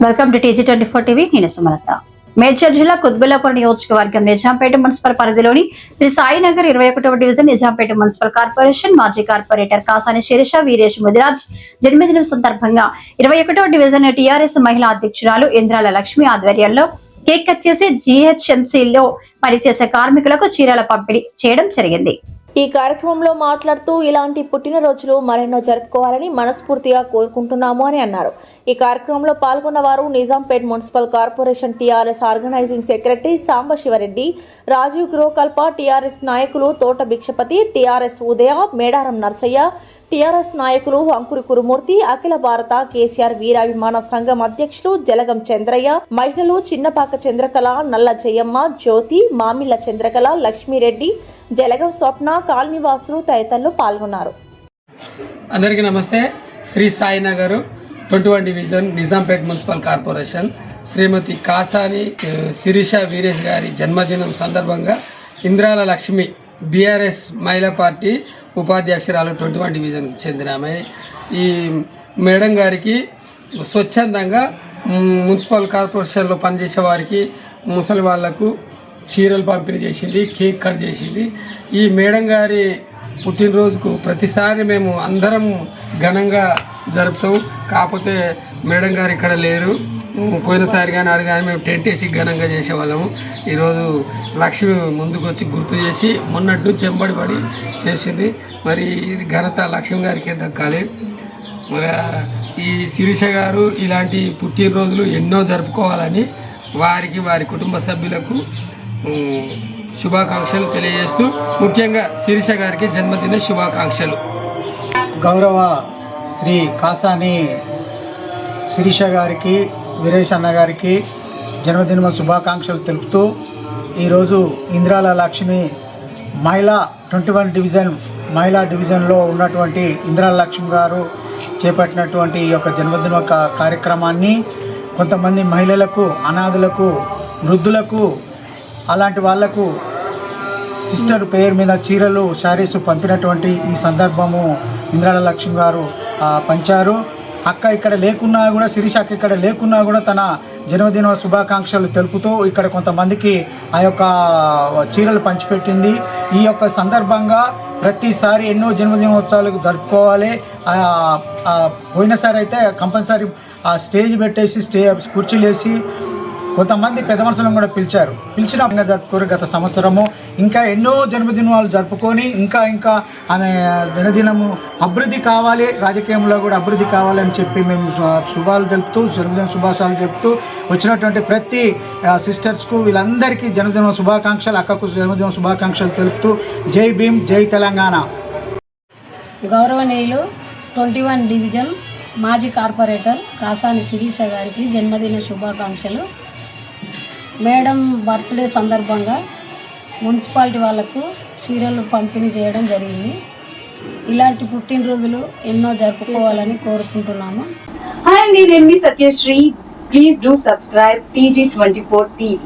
Welcome to TG24 TV. నేను సుమలత. మేడ్చల్ జిల్లా కుత్బుల్లాపూర్ నియోజకవర్గం నిజాంపేట మున్సిపల్ పరిధిలోని శ్రీ సాయినగర్ 21వ డివిజన్ నిజాంపేట మున్సిపల్ కార్పొరేషన్ మాజీ కార్పొరేటర్ కాసాని శిరీష వీరేష్ ముదిరాజ్ జన్మదినం సందర్భంగా 21వ డివిజన్ టీఆర్ఎస్ మహిళా అధ్యక్షురాలు ఇంద్రాల లక్ష్మి ఆధ్వర్యంలో కేక్ కట్ చేసి GHMCలో పనిచేసే కార్మికులకు చీరల పంపిణీ చేయడం జరిగింది. ఈ కార్యక్రమంలో మాట్లాడుతూ ఇలాంటి పుట్టినరోజులు మరెన్నో జరుపుకోవాలని మనస్ఫూర్తిగా కోరుకుంటున్నాము అని అన్నారు. ఈ కార్యక్రమంలో పాల్గొన్న వారు Nizampet municipal corporation TRS organizing secretary Sambasivareddy, Rajiv Gruhakalpa, TRS నాయకులు తోట భిక్షపతి, టీఆర్ఎస్ ఉదయ, మేడారం నర్సయ్య, టీఆర్ఎస్ నాయకులు అంకురి కురుమూర్తి, అఖిల భారత కేసీఆర్ వీరాభిమాన సంఘం అధ్యక్షులు జలగం చంద్రయ్య, మహిళలు చిన్నపాక చంద్రకళ, నల్ల జయమ్మ, జ్యోతి, మామిళ్ల చంద్రకళ, లక్ష్మీరెడ్డి, జలగం స్వప్న, కాలనీవాసులు తదితరులు పాల్గొన్నారు. అందరికీ నమస్తే. Shri Sainagar 21 division Nizampet municipal corporation Shrimati Kasani Sirisha Veeresh గారి జన్మదినం సందర్భంగా ఇంద్రాల లక్ష్మి BRS మహిళా పార్టీ ఉపాధ్యక్షురాలు 21 డివిజన్కి చెందిన ఆమె ఈ మేడం గారికి స్వచ్ఛందంగా మున్సిపల్ కార్పొరేషన్లో పనిచేసే వారికి ముసలి వాళ్లకు చీరలు పంపిణీ చేసింది, కేక్ కట్ చేసింది. ఈ మేడం గారి పుట్టినరోజుకు ప్రతిసారి మేము అందరం ఘనంగా జరుపుతాం. కాకపోతే మేడం గారు ఇక్కడ లేరు. పోయినసారి కానీ ఆడు కానీ మేము టెంట్ వేసి ఘనంగా చేసేవాళ్ళము. ఈరోజు లక్ష్మి ముందుకు వచ్చి గుర్తు చేసి మొన్నట్టు చెంబడిపడి చేసింది. మరి ఇది ఘనత లక్ష్మి గారికే దక్కాలి. మరి ఈ శిరీష గారు ఇలాంటి పుట్టినరోజులు ఎన్నో జరుపుకోవాలని వారికి వారి కుటుంబ సభ్యులకు శుభాకాంక్షలు తెలియజేస్తూ ముఖ్యంగా శిరీష గారికి జన్మదిన శుభాకాంక్షలు. గౌరవ శ్రీ కాసాని శిరీష గారికి, వీరేష్ అన్న గారికి జన్మదిన శుభాకాంక్షలు తెలుపుతూ ఈరోజు ఇంద్రాల లక్ష్మి మహిళా 21 డివిజన్ మహిళా డివిజన్లో ఉన్నటువంటి ఇంద్రాల లక్ష్మి గారు చేపట్టినటువంటి ఈ యొక్క జన్మదిన కార్యక్రమాన్ని కొంతమంది మహిళలకు, అనాథులకు, వృద్ధులకు, అలాంటి వాళ్లకు సిస్టర్ పేరు మీద చీరలు, శారీస్ పంపినటువంటి ఈ సందర్భము ఇంద్రాల లక్ష్మి గారు పంచారు. అక్క ఇక్కడ లేకున్నా కూడా, శిరీష అక్క ఇక్కడ లేకున్నా కూడా తన జన్మదిన శుభాకాంక్షలు తెలుపుతూ ఇక్కడ కొంతమందికి ఆ యొక్క చీరలు పంచిపెట్టింది. ఈ యొక్క సందర్భంగా ప్రతిసారి ఎన్నో జన్మదినోత్సవాలు జరుపుకోవాలి. పోయినసారి అయితే కంపల్సరీ ఆ స్టేజ్ పెట్టేసి కుర్చీలు వేసి కొంతమంది పెద్ద మనుషులను కూడా పిలిచిన జరుపుకోరు. గత సంవత్సరము ఇంకా ఎన్నో జన్మదినాలు జరుపుకొని ఇంకా ఆమె దినదినము అభివృద్ధి కావాలి, రాజకీయంలో కూడా అభివృద్ధి కావాలని చెప్పి మేము శుభాలు తెలుపుతూ, జన్మదిన శుభాకాంక్షలు చెప్తూ వచ్చినటువంటి ప్రతి సిస్టర్స్కు వీళ్ళందరికీ జన్మదిన శుభాకాంక్షలు, అక్కకు జన్మదిన శుభాకాంక్షలు తెలుపుతూ జై భీమ్, జై తెలంగాణ. గౌరవనీయులు 21 డివిజన్ మాజీ కార్పొరేటర్ కాసాని శిరీష గారికి జన్మదిన శుభాకాంక్షలు. మేడం బర్త్డే సందర్భంగా మున్సిపాలిటీ వాళ్లకు చీరలు పంపిణీ చేయడం జరిగింది. ఇలాంటి పుట్టినరోజులు ఎన్నో జరుపుకోవాలని కోరుకుంటున్నాము. హాయ్ అండి, నేను మీ Satyasri. Please do subscribe TG24 TV.